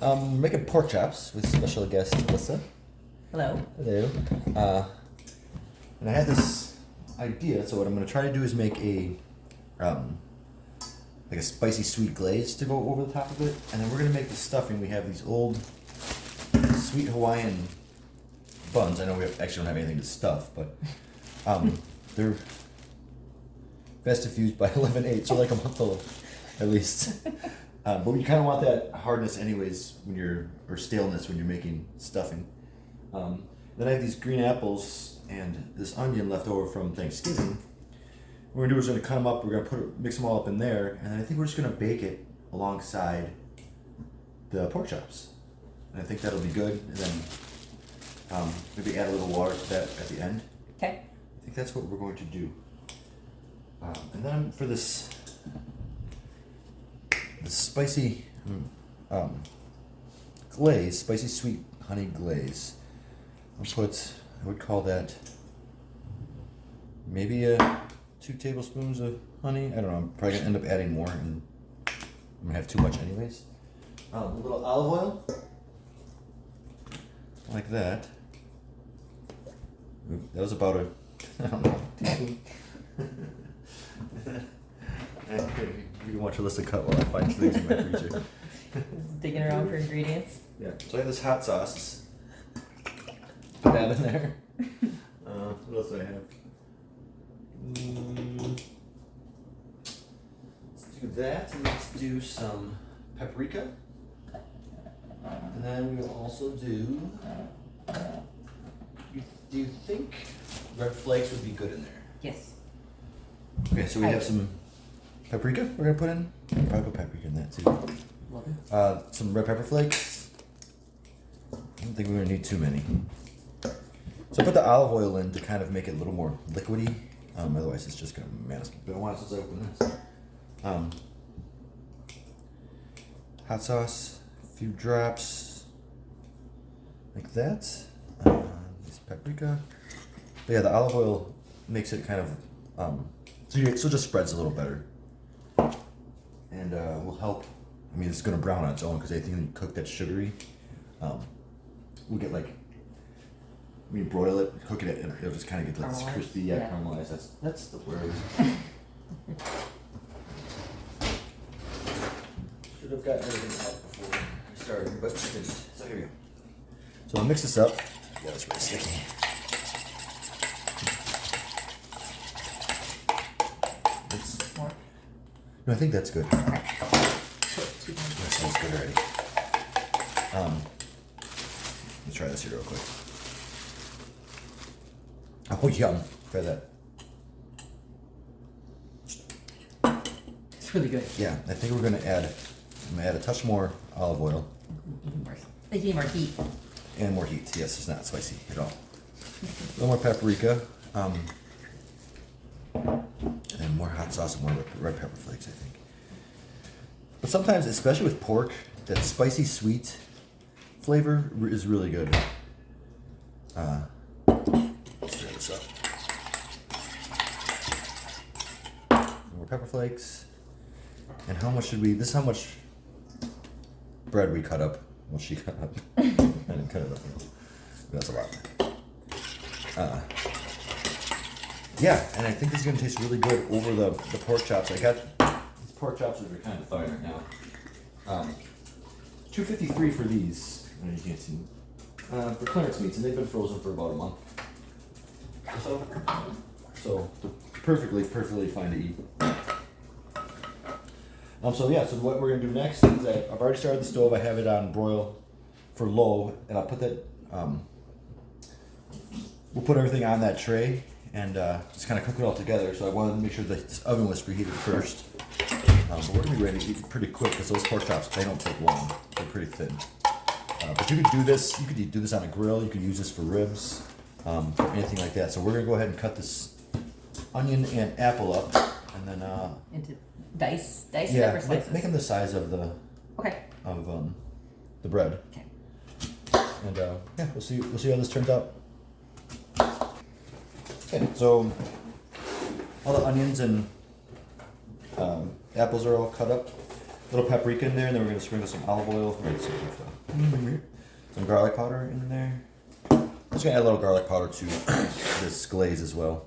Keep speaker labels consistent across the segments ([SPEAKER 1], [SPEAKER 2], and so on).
[SPEAKER 1] Making pork chops with special guest Alyssa.
[SPEAKER 2] Hello.
[SPEAKER 1] Hello. And I had this idea, so what I'm going to try to do is make like a spicy sweet glaze to go over the top of it, and then we're going to make the stuffing. We have these old sweet Hawaiian buns. I know we actually don't have anything to stuff, but they're best diffused by 11/8, so like a month old at least. But you kind of want that hardness anyways or staleness when you're making stuffing. Then I have these green apples and this onion left over from Thanksgiving. What we're gonna do is we're gonna cut them up. We're gonna mix them all up in there, and then I think we're just gonna bake it alongside the pork chops. And I think that'll be good. And then maybe add a little water to that at the end.
[SPEAKER 2] Okay.
[SPEAKER 1] I think that's what we're going to do. And then for this spicy glaze, spicy sweet honey glaze, I would call that maybe 2 tablespoons of honey. I don't know, I'm probably gonna end up adding more and I'm gonna have too much anyways. A little olive oil, like that. Oop, that was about I don't know, teaspoon. You can watch Alyssa cut while I find things in my freezer.
[SPEAKER 2] Digging around for ingredients.
[SPEAKER 1] Yeah. So I have this hot sauce. Put that in there. What else do I have? Let's do that, and let's do some paprika. And then we will also do. Do you think red flakes would be good in there?
[SPEAKER 2] Yes.
[SPEAKER 1] Okay, so we have some paprika we're gonna put in. Probably put paprika in that too.
[SPEAKER 2] Love it.
[SPEAKER 1] Some red pepper flakes. I don't think we're gonna need too many. So I put the olive oil in to kind of make it a little more liquidy. Otherwise it's just gonna mess. It's been a while since I opened this. Hot sauce, a few drops, like that. This paprika. But yeah, the olive oil makes it kind of so it just spreads a little better, and will help. I mean, it's gonna brown on its own because anything you cook that's sugary, will get like when you broil it, cook it, and it'll just kind of get like this
[SPEAKER 2] Caramelized?
[SPEAKER 1] crispy,
[SPEAKER 2] Yeah.
[SPEAKER 1] caramelized. That's the word. Should have gotten everything out before I started, but I didn't. So here we go. So I'll mix this up. Yeah, it's really sticky.
[SPEAKER 2] More.
[SPEAKER 1] No, I think that's good.
[SPEAKER 2] Okay.
[SPEAKER 1] That smells good already. Let's try this here real quick. Oh, yum. Try that.
[SPEAKER 2] It's really good.
[SPEAKER 1] Yeah, I think I'm gonna add a touch more olive oil
[SPEAKER 2] Even more. They need more heat.
[SPEAKER 1] and more heat. Yes, it's not spicy at all. A little more paprika. And more hot sauce and more red pepper flakes, I think. But sometimes, especially with pork, that spicy sweet flavor is really good. Let's try this up. More pepper flakes. And how much should we? This is how much bread we cut up. Well, she cut up. I didn't cut it up. That's a lot. Yeah, and I think this is gonna taste really good over the pork chops. I got these pork chops that are kind of thawing right now. $2.53 for these. I know you can't see. For clearance meats, and they've been frozen for about a month. So perfectly fine to eat. So what we're gonna do next is I've already started the stove. I have it on broil for low, and I'll put that. We'll put everything on that tray and just kind of cook it all together. So I wanted to make sure that this oven was preheated first. But we're gonna be ready to eat pretty quick because those pork chops, they don't take long. They're pretty thin. But you could do this. You could do this on a grill. You could use this for ribs, or anything like that. So we're gonna go ahead and cut this onion and apple up, and then
[SPEAKER 2] Into dice it
[SPEAKER 1] yeah,
[SPEAKER 2] up or slices.
[SPEAKER 1] make them the size of the
[SPEAKER 2] Okay.
[SPEAKER 1] bread.
[SPEAKER 2] Okay.
[SPEAKER 1] And yeah, we'll see how this turns out. Okay, so all the onions and apples are all cut up. little paprika in there, and then we're gonna sprinkle some olive oil, right, some garlic powder in there. I'm just gonna add a little garlic powder to this glaze as well.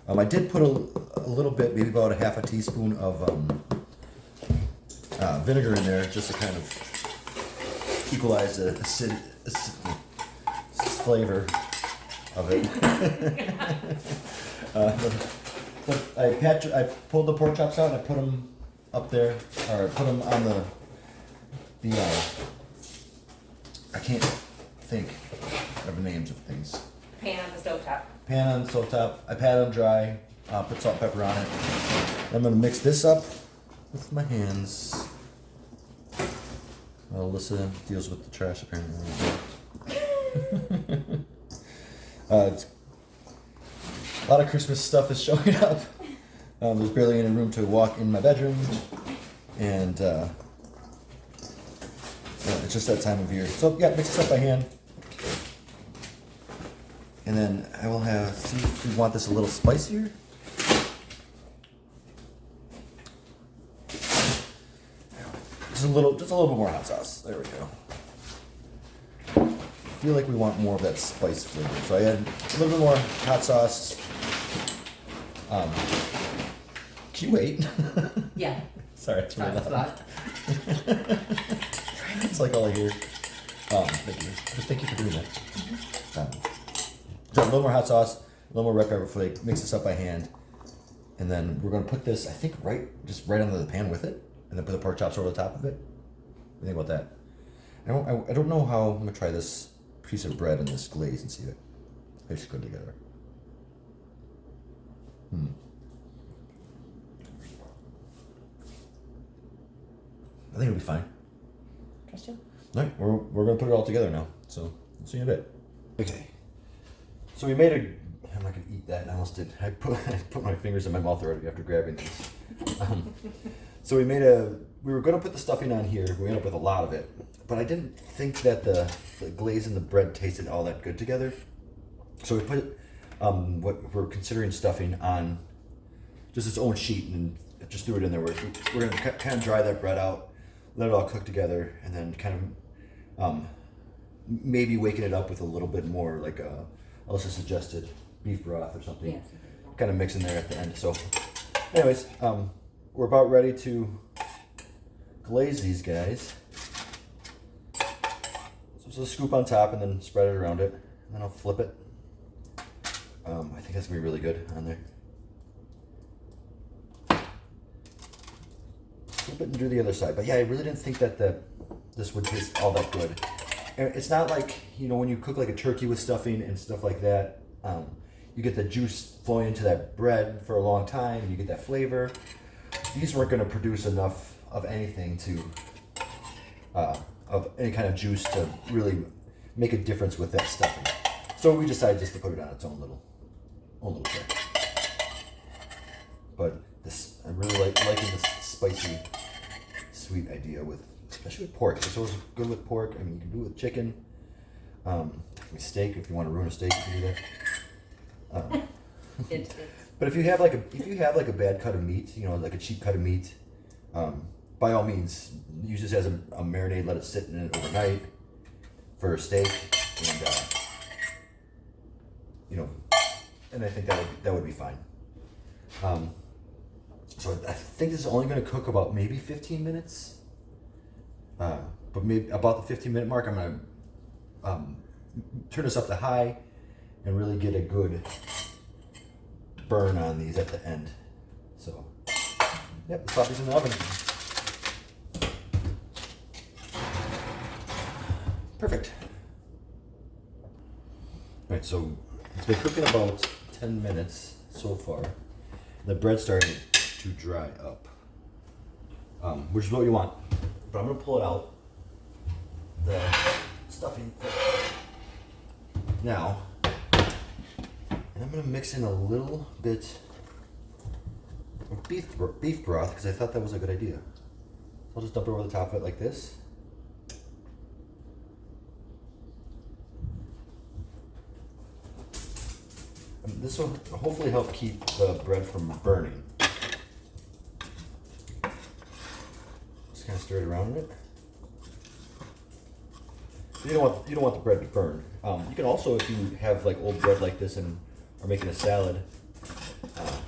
[SPEAKER 1] I did put a little bit, maybe about a half a teaspoon of vinegar in there, just to kind of equalize the flavor of it. But I pulled the pork chops out and I put them up there, or put them on the I can't think of the names of things.
[SPEAKER 3] Pan on the stovetop.
[SPEAKER 1] Pan on the stovetop. I pat them dry. Put salt and pepper on it. I'm gonna mix this up with my hands. Alyssa deals with the trash apparently. It's, a lot of Christmas stuff is showing up. There's barely any room to walk in my bedroom, and yeah, it's just that time of year. So yeah, mix this up by hand. And then I will have, see if we want this a little spicier. Just a little bit more hot sauce. There we go. I feel like we want more of that spice flavor. So I add a little bit more hot sauce. Can you wait?
[SPEAKER 2] Yeah.
[SPEAKER 1] Sorry, it's really
[SPEAKER 2] It's
[SPEAKER 1] loud.
[SPEAKER 2] not.
[SPEAKER 1] It's like all I hear. Thank you. Just thank you for doing that. So a little more hot sauce, a little more red pepper flake, mix this up by hand. And then we're gonna put this, I think, right under the pan with it, and then put the pork chops over the top of it. What do you think about that? I don't know how, I'm gonna try this piece of bread and this glaze and see if they should go together. I think it'll be fine.
[SPEAKER 2] Trust you?
[SPEAKER 1] All right, we're gonna put it all together now. So we'll see you in a bit. Okay. So we made I'm not gonna eat that. I almost did. I put my fingers in my mouth already after grabbing this. So we were gonna put the stuffing on here. We ended up with a lot of it, but I didn't think that the glaze and the bread tasted all that good together. So we put what we're considering stuffing on just its own sheet and just threw it in there. We're gonna kind of dry that bread out, let it all cook together, and then kind of maybe waking it up with a little bit more, like Alyssa suggested, beef broth or something.
[SPEAKER 3] Yes.
[SPEAKER 1] Kind of mix in there at the end. So, anyways, we're about ready to glaze these guys. So just a scoop on top and then spread it around it, and then I'll flip it. I think that's gonna be really good on there. Flip it and do the other side. But yeah, I really didn't think that this would taste all that good. And it's not like, when you cook like a turkey with stuffing and stuff like that, you get the juice flowing into that bread for a long time. You get that flavor. These weren't going to produce enough of anything of any kind of juice to really make a difference with that stuffing. So we decided just to put it on its own little tray. But I'm really liking this spicy, sweet idea especially with pork. It's always good with pork. I mean, you can do it with chicken, with steak. If you want to ruin a steak, you can do that. But if you have like a bad cut of meat, like a cheap cut of meat, by all means, use this as a marinade. Let it sit in it overnight for a steak, and I think that would be fine. So I think this is only going to cook about maybe 15 minutes. But maybe about the 15-minute mark, I'm going to turn this up to high and really get a good burn on these at the end. So, yep, let's pop these in the oven. Perfect. All right, so it's been cooking about 10 minutes so far. The bread's starting to dry up, which is what you want. But I'm gonna pull it out, the stuffing now, and I'm gonna mix in a little bit of beef broth because I thought that was a good idea. So I'll just dump it over the top of it like this. And this will hopefully help keep the bread from burning. stir it around in it. You don't want the bread to burn. You can also, if you have like old bread like this and are making a salad,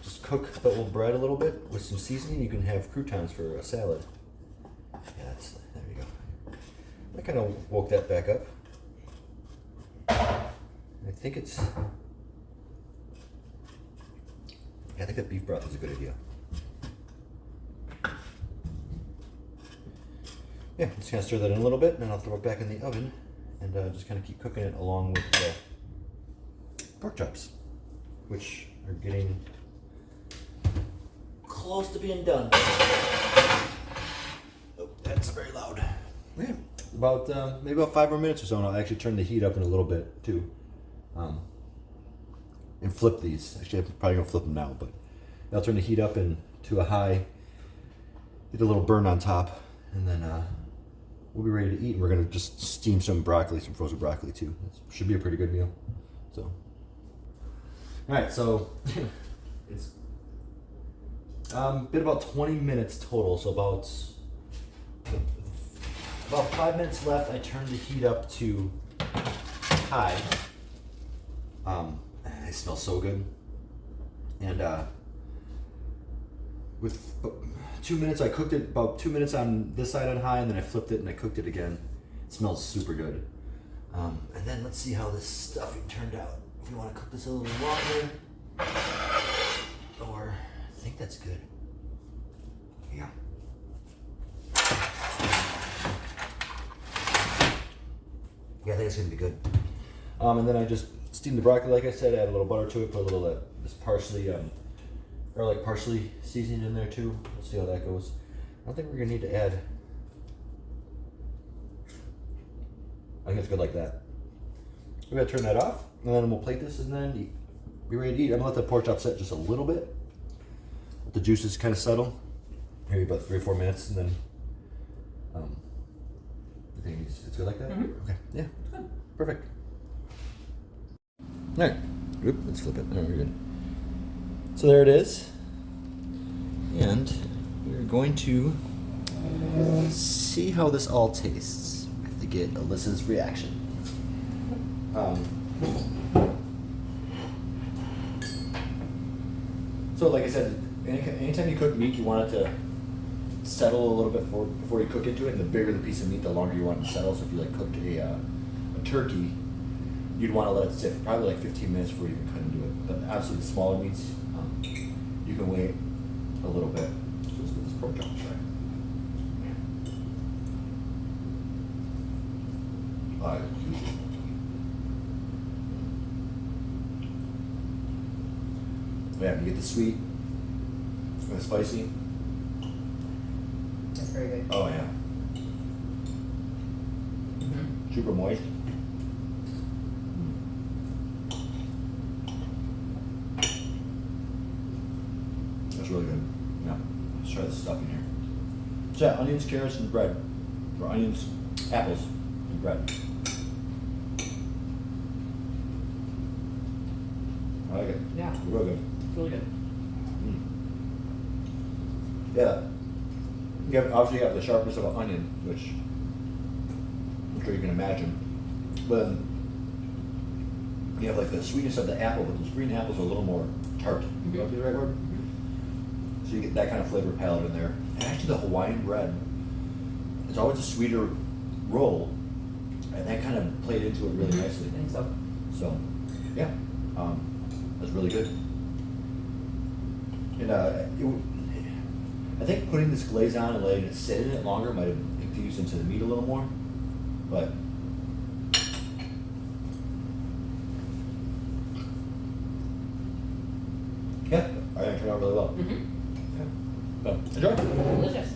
[SPEAKER 1] just cook the old bread a little bit with some seasoning. You can have croutons for a salad. Yeah, there you go. I kind of woke that back up. I think that beef broth is a good idea. Yeah, just kind of stir that in a little bit, and then I'll throw it back in the oven and just kind of keep cooking it along with the pork chops, which are getting close to being done. Oh, that's very loud. Yeah, about maybe about 5 more minutes or so, and I'll actually turn the heat up in a little bit too, and flip these. Actually, I'm probably gonna flip them now, but I'll turn the heat up to a high, get a little burn on top, and then we'll be ready to eat. And we're gonna just steam some frozen broccoli too. It should be a pretty good meal. So, all right, so it's been about 20 minutes total. So about 5 minutes left. I turned the heat up to high. It smells so good, and with 2 minutes, I cooked it about 2 minutes on this side on high, and then I flipped it and I cooked it again. It smells super good. And then let's see how this stuffing turned out. If you want to cook this a little longer, or I think that's good. Yeah. Yeah, I think it's gonna be good. And then I just steamed the broccoli, like I said. Add a little butter to it. Put a little this parsley, garlic parsley seasoning in there too. We'll see how that goes. I don't think we're gonna need to add. I think it's good like that. We're gonna turn that off, and then we'll plate this, and then be ready to eat. I'm gonna let the pork chop set just a little bit. Let the juices kind of settle. Maybe about 3 or 4 minutes, and then. I think it's good like that.
[SPEAKER 2] Mm-hmm.
[SPEAKER 1] Okay. Yeah. Good. Perfect. All right. Oop, let's flip it. There, we're good. So there it is. And we're going to see how this all tastes. I have to get Alyssa's reaction. So like I said, anytime you cook meat, you want it to settle a little bit before you cook into it. And the bigger the piece of meat, the longer you want it to settle. So if you like cooked a turkey, you'd want to let it sit for probably like 15 minutes before you even cut into it. But obviously the smaller meats, you can wait a little bit. So let's get this pork chop try. Yeah, you get the sweet and the spicy.
[SPEAKER 2] That's very good.
[SPEAKER 1] Oh yeah.
[SPEAKER 2] Mm-hmm.
[SPEAKER 1] Super moist. That's really good. Yeah. Let's try the stuffing here. So yeah, onions, carrots, and bread. Or onions, apples, and bread. I like it.
[SPEAKER 2] Yeah.
[SPEAKER 1] It's real good.
[SPEAKER 2] It's really good.
[SPEAKER 1] Yeah. You obviously have the sharpness of an onion, which I'm sure you can imagine. But then you have like the sweetness of the apple, but those green apples are a little more tart.
[SPEAKER 2] Mm-hmm.
[SPEAKER 1] Would that be the right word? So you get that kind of flavor palette in there. And actually the Hawaiian bread, it's always a sweeter roll, and that kind of played into it really nicely.
[SPEAKER 2] I think so.
[SPEAKER 1] So, yeah, that's really good. And I think putting this glaze on and letting it sit in it longer might have infused into the meat a little more, but yeah, I think it turned out really well.
[SPEAKER 2] Mm-hmm.
[SPEAKER 1] Yeah. So, enjoy.
[SPEAKER 2] Delicious.